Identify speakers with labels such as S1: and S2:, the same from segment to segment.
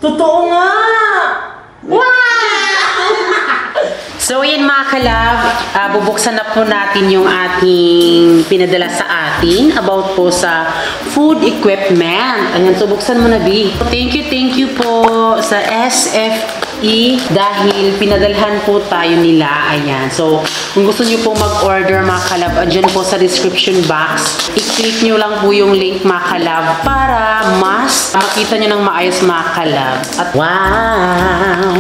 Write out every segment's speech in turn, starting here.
S1: Totoo nga!
S2: Wow! So ayan mga kalab, bubuksan na po natin yung ating pinadala sa atin about po sa food equipment. Ayan, so buksan mo na, B. Thank you po sa SFE dahil pinadalhan po tayo nila. Ayan, so kung gusto nyo po mag-order mga kalab, andyan po sa description box. I-click nyo lang po yung link mga kalab para mas makita nyo ng maayos mga kalab. At wow!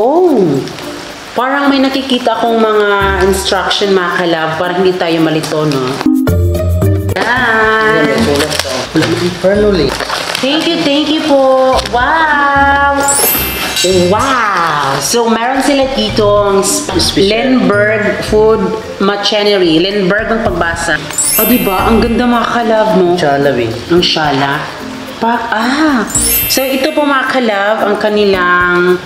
S2: Oh! Parang may nakikita akong mga instruction mga kalab para hindi tayo malito, no? Yan! Thank you po! Wow! Wow! So, meron sila ditong Lindbergh Food Machinery. Lindbergh ang pagbasa. O, diba? Ang ganda mga kalab, no?
S1: Shalawi.
S2: Ang shala. So, ito po mga kalab, ang kanilang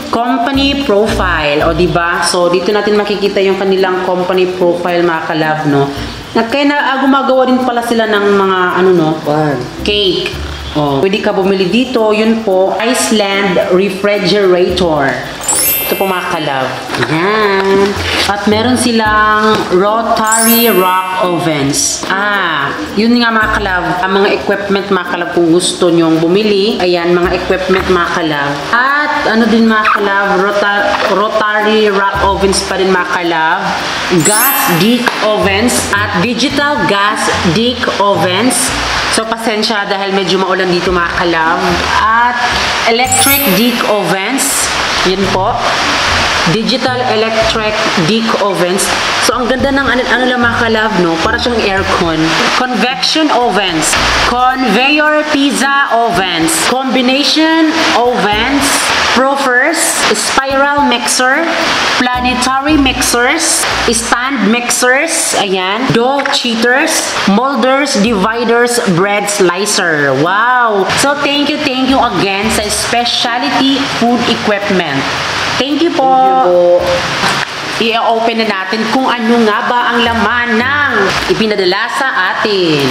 S2: company profile, o diba? So, dito natin makikita yung kanilang company profile, mga kalab, no? Kaya gumagawa din pala sila ng mga, ano, no? Cake. Oh. Pwede ka bumili dito, yun po, Iceland Refrigerator. Ito po mga kalab. Yan. At meron silang rotary rock ovens. Yun nga mga kalab. Ang mga equipment mga kalab kung gusto nyong bumili. Ayan, mga equipment mga kalab. At ano din mga kalab, rotary rock ovens pa din mga kalab. Gas dick ovens at digital gas dick ovens. So, pasensya dahil medyo maulan dito mga kalab. At electric dick ovens. Yan po. Digital electric dick ovens. So, ang ganda ng ano lang mga kalab, no? Para siyang aircon. Convection ovens. Conveyor pizza ovens. Combination ovens. Proofers. Spiral mixer. Planetary mixers. Stand mixers. Ayan. Dough cheaters. Molders, dividers, bread slicer. Wow! So, thank you again sa Specialty Food Equipment. Thank you po. I-open na natin kung ano nga ba ang laman ng ipinadala sa atin.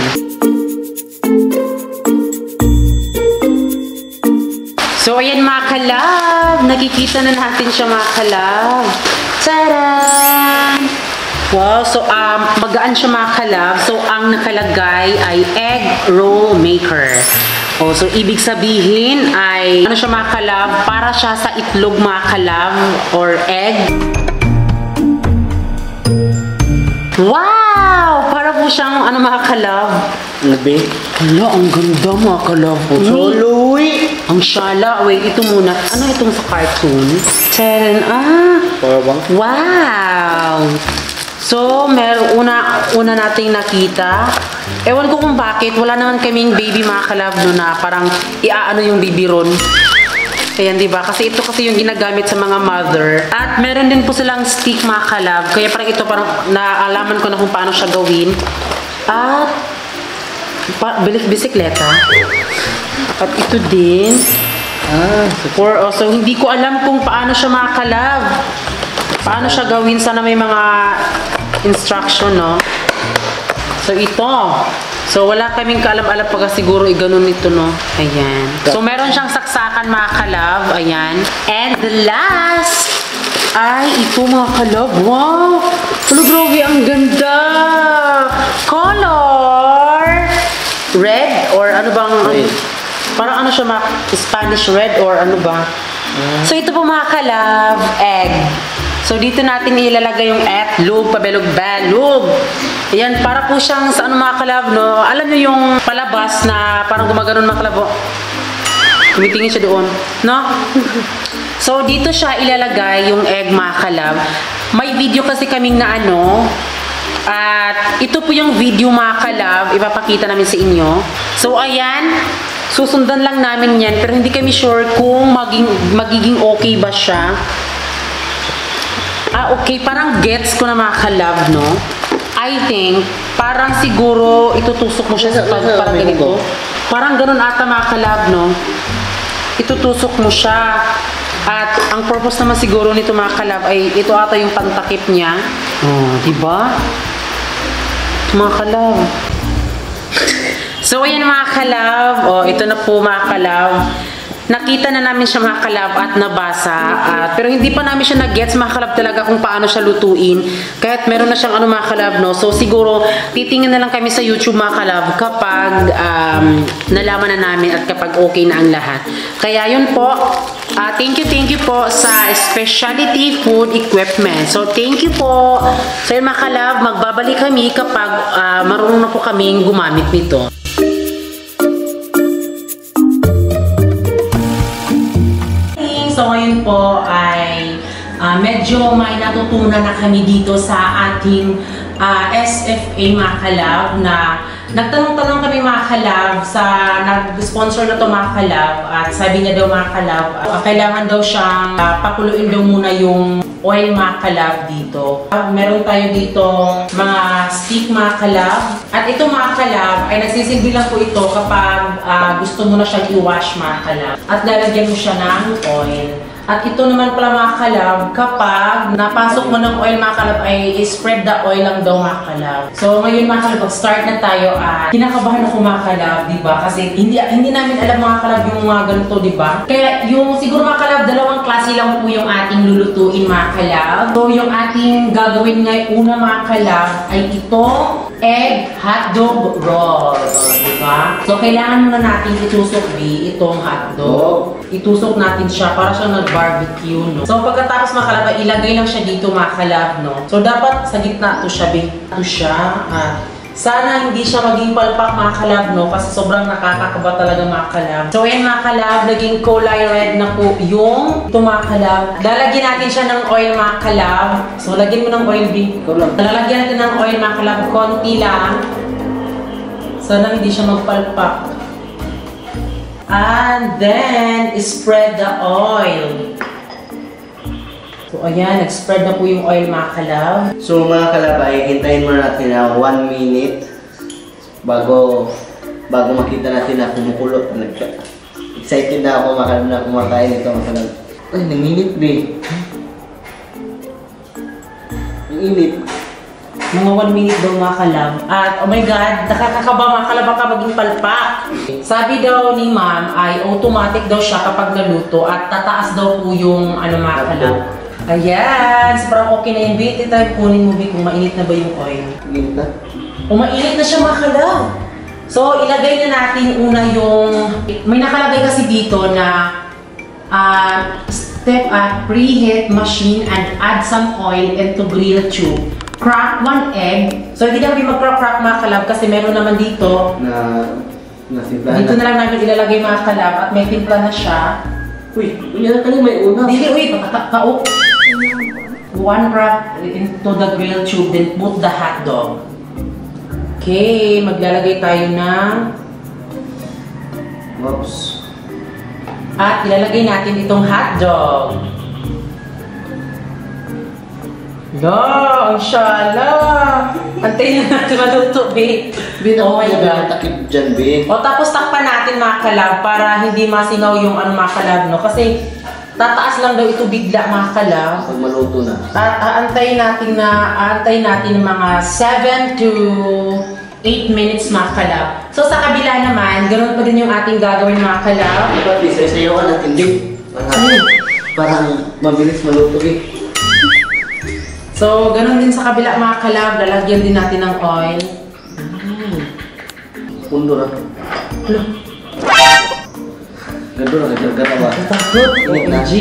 S2: So, ayan mga kalab. Nakikita na natin siya mga kalab. Tadaan! Wow! So, magaan siya mga kalab. So, ang nakalagay ay egg roll maker. Oh, so ibig sabihin ay ano siya mga kalab, para siya sa itlog mga kalab or egg. Wow! Para po siyang ano mga kalab.
S1: Nabi?
S2: Hala, ang ganda mga kalab.
S1: Choloy!
S2: Ang shala. Wait, ito muna. Ano itong sa cartoon? Taren,
S1: Parang?
S2: Wow! So, una nating nakita. Ewan ko kung bakit, wala naman kaming baby mga kalab no na parang iaano yung baby ron. Ayan, diba? Kasi ito kasi yung ginagamit sa mga mother. At meron din po silang stick mga kalab. Kaya parang ito parang naalaman ko na kung paano siya gawin. At bisikleta. At ito din. So hindi ko alam kung paano siya mga kalab. Paano siya gawin? Sana may mga instruction, no? So, ito. So, wala kaming kaalam-alam pagka siguro ganun ito, no? Ayan. So, meron siyang saksakan, mga kalab. Ayan. And the last ay ito, mga kalab. Wow! Hello, grabe, ang ganda! Color! Red? Or ano bang... Parang ano siya, Spanish red? Or ano ba? So, ito po, mga kalab. Egg. So, dito natin ilalagay yung etlog, pabilog-balog. Ayan, para po siyang sa ano mga kalab, no? Alam niyo yung palabas na parang gumaganon mga kalab. Tumitingin siya doon, no? So, dito siya ilalagay yung egg mga kalab. May video kasi kaming na ano. At ito po yung video mga kalab. Ipapakita namin sa inyo. So, ayan. Susundan lang namin yan. Pero hindi kami sure kung magiging okay ba siya. Okay. Parang gets ko na mga kalab, no? I think, parang siguro itutusok mo siya sa parang ganito. Parang ganun ata mga kalab, no? Itutusok mo siya. At ang purpose naman siguro nito mga kalab ay ito ata yung pantakip niya. Oh, diba? Mga kalab. So, ayan mga kalab. Oh, ito na po mga kalab. nakita na namin siya mga kalab at nabasa. Pero hindi pa namin siya nag-gets mga kalab talaga kung paano siya lutuin. Kahit meron na siyang ano mga kalab, no? So siguro titingin na lang kami sa YouTube mga kalab kapag nalaman na namin at kapag okay na ang lahat. Kaya yun po, thank you po sa Specialty Food Equipment. So thank you po. So yun mga kalab, magbabalik kami kapag marunong na po kaming gumamit nito. So ngayon po ay medyo may natutunan na kami dito sa ating SFA mga kalab na nagtanong-tanong kami mga kalab sa nag-sponsor na to mga kalab at sabi niya daw mga kalab kailangan daw siyang pakuluin daw muna yung oil mga kalab dito. Meron tayo dito mga stick mga kalab at ito mga kalab ay nagsisilbi lang po ito kapag gusto mo na siyang i-wash mga kalab at lalagyan mo siya ng oil. At ito naman pala mga kalab, kapag napasok mo ng oil mga kalab ay spread the oil lang daw mga kalab. So ngayon mga kalab, start na tayo at kinakabahan ako mga kalab, diba? Kasi hindi namin alam mga kalab yung mga ganito, diba? Kaya yung siguro mga kalab, dalawang klase lang po yung ating lulutuin mga kalab. So yung ating gagawin ngayon una mga kalab ay itong egg hotdog roll, diba? So kailangan muna natin itusok itong hotdog. Itusok natin siya para siyang nag-barbecue, no? So pagkatapos mga kalab, ilagay lang siya dito mga kalab, no? So dapat sa gitna to siya, ito siya. Sana hindi siya maging palpak mga kalab, no? Kasi sobrang nakakakaba talaga mga kalab. So ayan mga kalab, naging kulay red na po yung ito mga kalab. Lalagyan natin siya ng oil mga kalab. So lagyan mo ng oil, B. Lalagyan natin ng oil mga kalab, konti lang. Sana hindi siya magpalpak. And then, spread the oil. So, ayan, nag-spread na po yung oil mga kalab.
S1: So mga kalab ay hintayin muna natin na 1 minute bago makita natin na kumukulo. Excited na ako na kumakain ito mga kalab. Ay, nanginit ba? Ang init.
S2: Mga 1 minute daw mga kalab. At oh my god, nakakakaba mga kalab ka maging palpak. Sabi daw ni ma'am ay automatic daw siya kapag naluto at tataas daw po yung ano mga kalab. Ayan, sobrang okay na yung bit. Ito kunin mo B kung mainit na ba yung oil.
S1: Init na?
S2: Kung mainit na siya mga kalab. So ilagay na natin una yung, may nakalagay kasi dito na step at preheat machine and add some oil into grill tube. Crack 1 egg. So, hindi na kami mag-crack mga kalab kasi meron naman dito
S1: na simplahan.
S2: Dito na lang namin ilalagay mga kalab at may timpla na siya.
S1: Uy, yan ka may una.
S2: Dili, uy, kaok. 1 crack into the grill tube, then put the hot dog. Okay, maglalagay tayo ng
S1: Oops.
S2: at ilalagay natin itong hot dog. Ang shala! Antayin na natin maluto, babe. Oh my God.
S1: Takip dyan, babe.
S2: O tapos takpan natin mga kalab para hindi masingaw yung ano mga kalab, no? Kasi tataas lang daw ito bigla mga kalab.
S1: Pag maluto na.
S2: At aantayin natin ng mga 7 to 8 minutes mga kalab. So sa kabila naman, ganoon pa din yung ating gagawin mga kalab.
S1: Dapat isayawan natin, babe. Parang mabilis maluto, babe.
S2: So, ganun din sa kabila mga kalab, lalagyan din natin ng oil.
S1: Pundo na. Gando na, ganda ba?
S2: Natakot, OMG.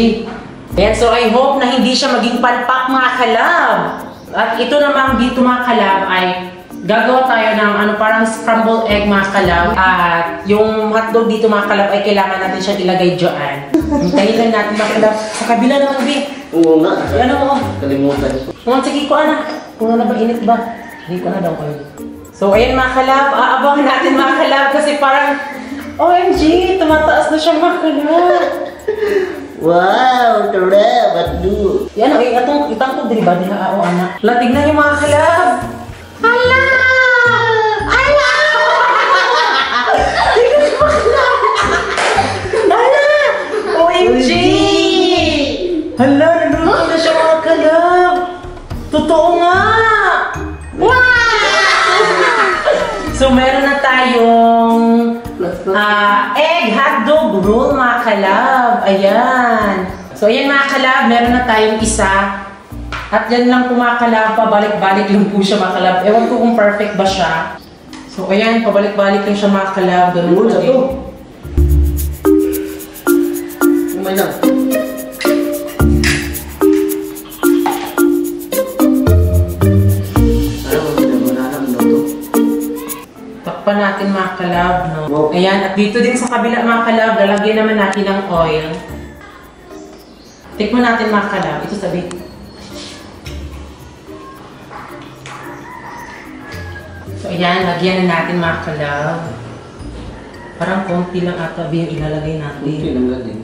S2: Ayan, so I hope na hindi siya maging palpak mga kalab. At ito naman dito mga kalab ay gagawa tayo ng parang scrambled egg mga kalab. At yung hotdog dito mga kalab ay kailangan natin siya ilagay dyan. Hintayin lang natin mga kalab. Sa kabila naman, B.
S1: Oo nga.
S2: Ano mo?
S1: Kalimutan.
S2: Sige ko na. Kung ano ba, init ba? Hindi ko na daw kayo. So, ayan mga kalab. Aabangan natin mga kalab kasi parang OMG, tumataas na siya mga kalab.
S1: Wow, tara, ba't do?
S2: Yan o, itang to, di ba? Di na ako, anak. Tignan yung mga kalab. Hala! Hala! Tignan yung mga kalab. Hala! OMG! Hala, nandun na siya mga kalab. Totoo nga! Wow! So, meron na tayong Egg hotdog roll mga kalab. Ayan. So ayan mga kalab, meron na tayong isa. At yan lang po mga kalab, pabalik-balik lang po siya mga kalab. Ewan ko kung perfect ba siya. So ayan, pabalik-balik lang siya mga kalab.
S1: Doon sa to. Umay na.
S2: Takpan natin mga kalab, no? Ayan, at dito din sa kabila mga kalab, lalagyan naman natin ng oil. Tikman natin mga kalab. Ito sabi. So ayan, lagyan na natin mga kalab. Parang konti lang ata yung ilalagay natin.
S1: Konti lang galing.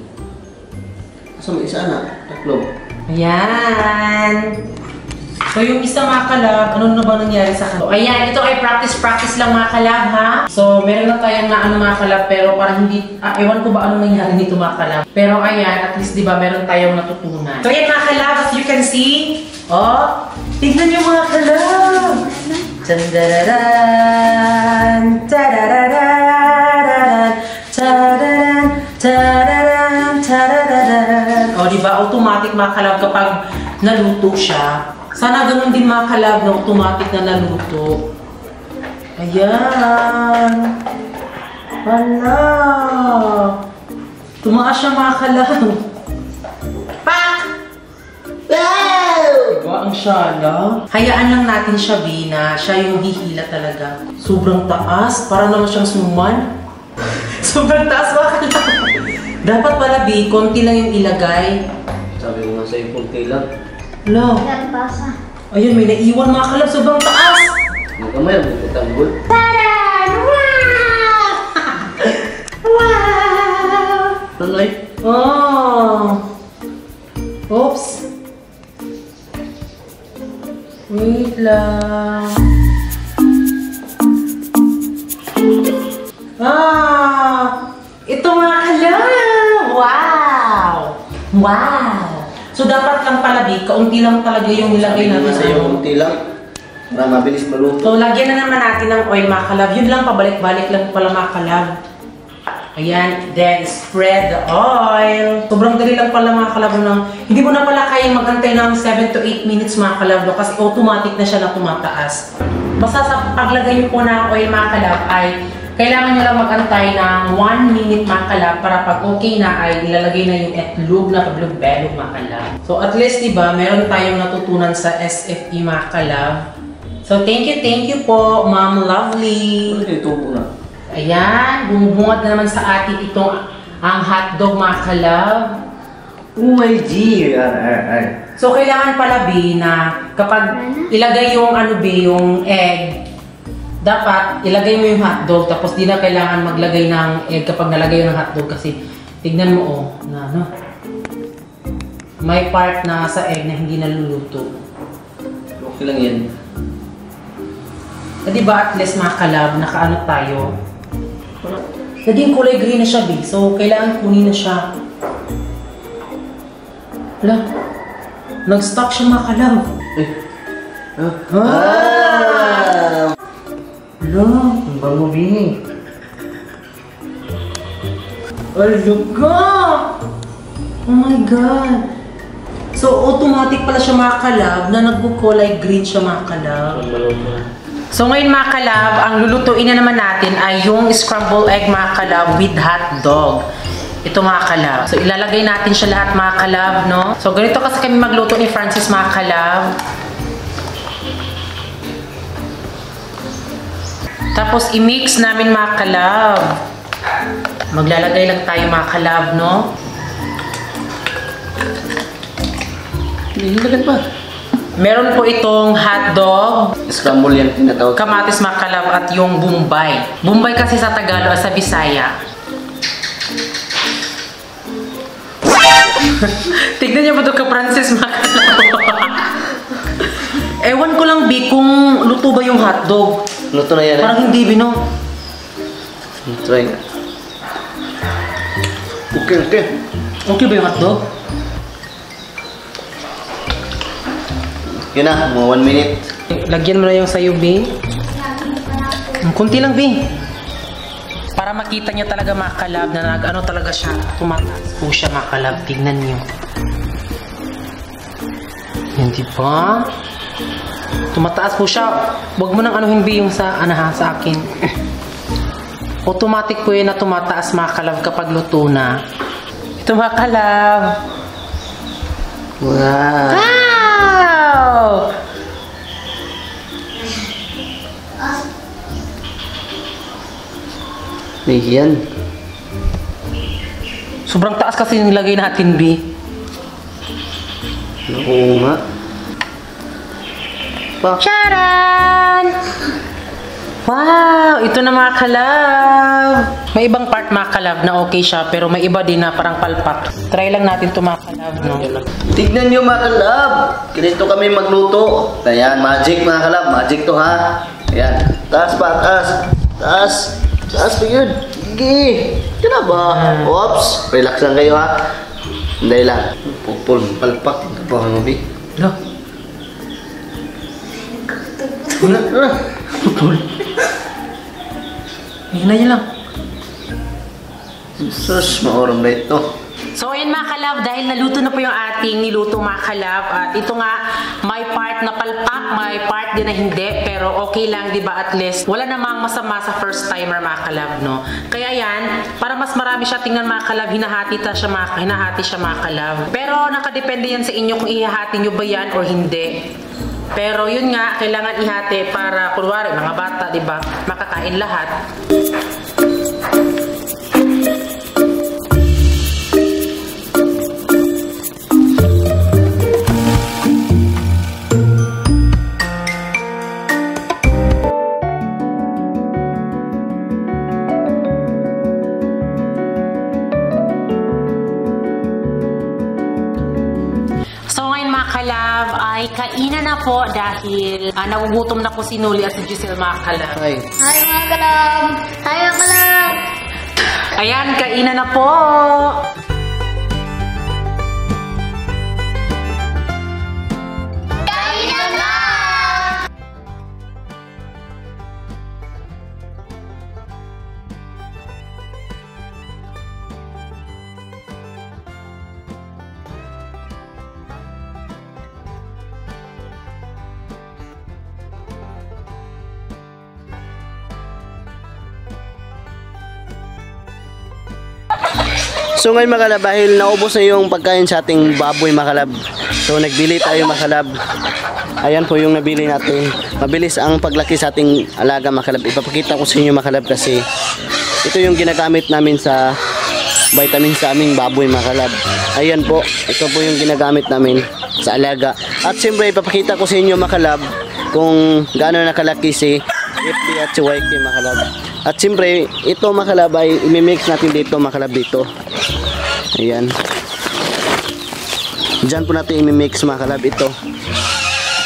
S1: So may isa na, tatlo.
S2: Ayan. So yung isa mga kalab, ano na ba nangyari sa kanila? So ayan, ito ay practice lang mga kalab ha. So meron na tayong na ano mga kalab, pero parang hindi, ewan ko ba ano nangyari nito mga kalab. Pero ayan, at least diba meron tayong natutunan. So ayan mga kalab, as you can see, oh, tignan nyo mga kalab. Tadadadan, tadadadan, tadadadan, tadadadan, tadadadan. O diba, automatic mga kalab kapag naluto siya. Sana ganun din mga kalab na automatic na naluto. Ayan. Hala. Tumaas siya mga kalab. Pak! Diba ang shala? Hayaan lang natin siya, Bina. Siya yung hihila talaga. Sobrang taas. Para naman siyang suman. Sobrang taas mga kalab. Dapat pala, B, konti lang yung ilagay.
S1: Sabi mo nga sa'yo, konti lang.
S2: Hello. Ayun, may naiwan mga kalab. Sobrang taas.
S1: Hindi ka may tanggol.
S2: Taran! Wow! Wow!
S1: Tanay.
S2: Oh! Oops! Wait lang. Ito mga kalab! Wow! Wow! So dapat lang pala, Big, kaunti lang talaga yung nilagay natin sa
S1: yung konti lang. Para mabilis maluto.
S2: So lagyan na naman natin ng oil mga kalab. Yun lang, pabalik-balik lang pala mga kalab. Ayan, then spread the oil. Sobrang dali lang pala mga kalab ng, hindi mo na pala kayang magantay ng 7 to 8 minutes mga kalab kasi automatic na siya na tumataas. Basta sa paglagay nyo po ng oil mga kalab ay kailangan nyo lang magantay ng 1 minute mga kalab para pag okay na ay ilalagay na yung etlog na kablog-belog mga kalab. So at least diba, meron tayong natutunan sa SFE mga kalab. So thank you po Ma'am Lovely.
S1: Ito po na.
S2: Ayan, bumubungad na naman sa atin itong ang hotdog mga kalab.
S1: Oh my G!
S2: So kailangan pala B na kapag ilagay yung ano B, yung egg, dapat ilagay mo yung hotdog tapos di na kailangan maglagay ng egg kapag nalagay yung hotdog kasi tignan mo oh, na ano, may part na sa egg na hindi naluluto.
S1: Okay lang yan.
S2: Diba at least mga kalab, nakaano tayo. Naging kulay green na siya, B. So, kailangan kunin na siya. Wala. Nag-stock siya mga kalab. Wala. Ang bango, B. Alaga! Oh my God. So, automatic pala siya mga kalab na nagkukulay green siya mga kalab. So ngayon mga kalab, ang lulutuin na naman natin ay yung scrambled egg mga kalab with hot dog. Ito mga kalab. So ilalagay natin siya lahat mga kalab, no? So ganito kasi kami magluto ni Francis mga kalab. Tapos i-mix namin mga kalab. Maglalagay lang tayo mga kalab, no?
S1: Nilagyan pa.
S2: Meron po itong hotdog,
S1: Scramble yan tinatawag.
S2: kamatis mga kalab at yung bumbay. Bumbay kasi sa Tagalog at sa Bisaya. Tignan niyo ba ito ka Francis mga kalab? Ewan ko lang B kung luto ba yung hotdog.
S1: Luto na yan eh.
S2: Parang hindi bino.
S1: Try nga. Okay.
S2: Okay ba yung hotdog?
S1: Yun na, mga 1 minute.
S2: Lagyan mo na yung sayo B. Kunti lang B. Para Para makita nyo talaga mga kalab na nag-ano talaga siya. Tumataas po siya mga kalab. Tignan nyo. Hindi ba? Tumataas po siya. Huwag mo nang anuhin B yung sa akin. Automatic po yun na tumataas mga kalab kapag luto na. Ito mga kalab.
S1: Wow!
S2: Wow!
S1: Ayan.
S2: Sobrang taas kasi nilagay natin, B.
S1: Oo nga.
S2: Charan! Wow! Ito na mga kalab. May ibang part mga kalab na okay siya, pero may iba din na parang palpak. Try lang natin ito mga kalab, no?
S1: Tignan nyo mga kalab. Ganito kami magluto. Ayan, magic mga kalab. Magic to ha. Ayan. Taas pa, taas. Taas. Taas pa yun. Sige. Kaya ba? Oops. Relax lang kayo ha. Hindi lang. Pupul. Palpak. Kapahan mo, Bi.
S2: Hala. Putol. Hinay lang.
S1: Sus, maoram na ito.
S2: So ayan mga kalab, dahil naluto na po yung ating niluto mga kalab, at ito nga, may part na palpak, may part din na hindi, pero okay lang, di ba, at least wala namang masama sa first timer mga kalab, no? Kaya yan, para mas marami siya tingnan mga kalab, hinahati siya mga kalab. Pero nakadepende yan sa inyo kung ihahati nyo ba yan or hindi. Pero yun nga, kailangan ihati para, kunwari, mga bata, di ba, makakain lahat. Kalab ay kainan na po dahil nagugutom na po si Noli at si Giselle mga kalab.
S1: Hi.
S3: Hi mga kalab! Hi mga kalab!
S2: Ayan, kainan na po!
S3: Kainan na!
S1: So ngayon mga kalab, dahil naubos na yung pagkain sa ating baboy mga kalab, so nagbili tayo mga kalab. Ayan po yung nabili natin. Mabilis ang paglaki sa ating alaga mga kalab. Ipapakita ko sa inyo mga kalab kasi ito yung ginagamit namin sa vitamin sa aming baboy mga kalab. Ayan po, ito po yung ginagamit namin sa alaga. At siyempre ipapakita ko sa inyo mga kalab kung gaano nakalaki si FB at si YK mga kalab. At siyempre ito mga kalab ay imimix natin dito mga kalab dito. Ayan. Diyan po natin imimix mga kalab ito.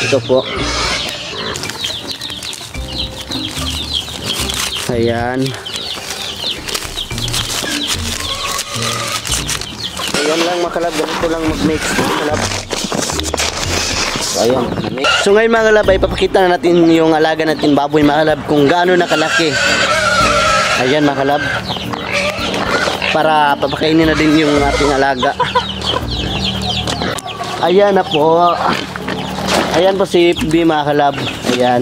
S1: Ito po. Ayan. Ayan lang mga kalab. Ganito lang mag-mix mga kalab. So, ayan. So ngayon mga kalab ay papakita na natin yung alaga natin baboy mga kalab kung gaano nakalaki. Ayan mga kalab. Para papakainin na din yung ating alaga. Ayan na po. Ayan po si FB mga kalab. Ayan.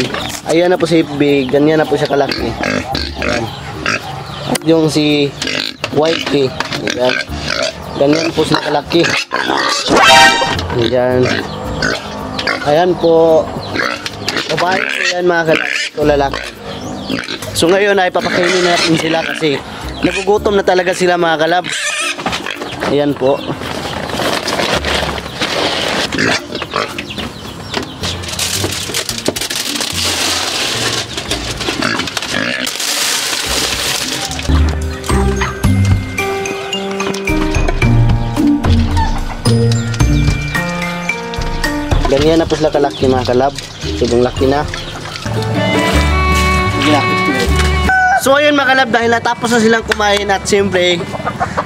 S1: Ayan na po si FB. Ganyan na po siya kalaki. Ayan. At yung si YK. Ayan. Ganyan po sila kalaki. Ayan. Ayan po. Babae po yan mga kalab. Ito lalaki. So ngayon ay papakainin natin sila kasi nagugutom na talaga sila mga kalab. Ayan po. Ganyan na po sila kalaki mga kalab. Sobrang laki na. So ayun mga kalab, dahil natapos na silang kumain at siyempre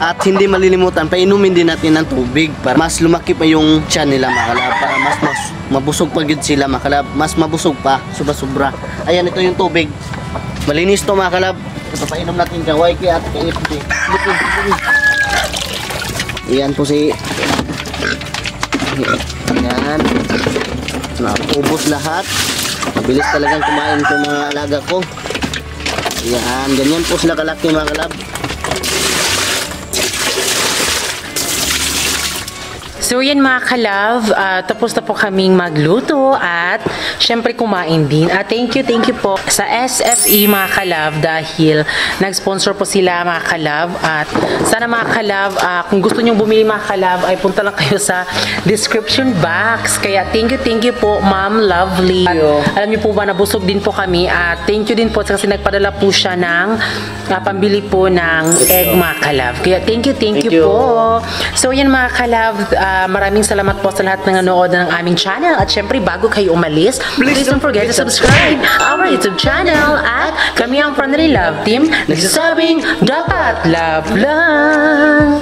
S1: at hindi malilimutan, painumin din natin ng tubig para mas lumaki pa yung tiyan nila mga kalab, para mas mabusog pa yun sila mga kalab, mas mabusog pa, sobra-sobra. Ayan, ito yung tubig. Malinis to mga kalab Papainom natin kaway kaya at KFC. Yan po si... Yan. Naubos lahat. Mabilis talagang kumain itong mga alaga ko. Yan. Ganyan po sila kalaki mga kalab.
S2: So yan mga kalove, tapos na po kaming magluto at syempre kumain din. Thank you po sa SFE mga kalove dahil nag-sponsor po sila mga kalove. At sana mga kalove, kung gusto nyong bumili mga kalove ay punta lang kayo sa description box. Kaya thank you po Ma'am Lovely. At, alam niyo po ba nabusog din po kami at thank you din po kasi nagpadala po siya ng pambili po ng egg mga kalove. Kaya thank you po. So yan mga kalove, maraming salamat po sa lahat ng nanood ng aming channel. At syempre, bago kayo umalis, please don't forget to subscribe our YouTube channel. At kami ang Friendly Love Team, nagsasabing, dapat love lang.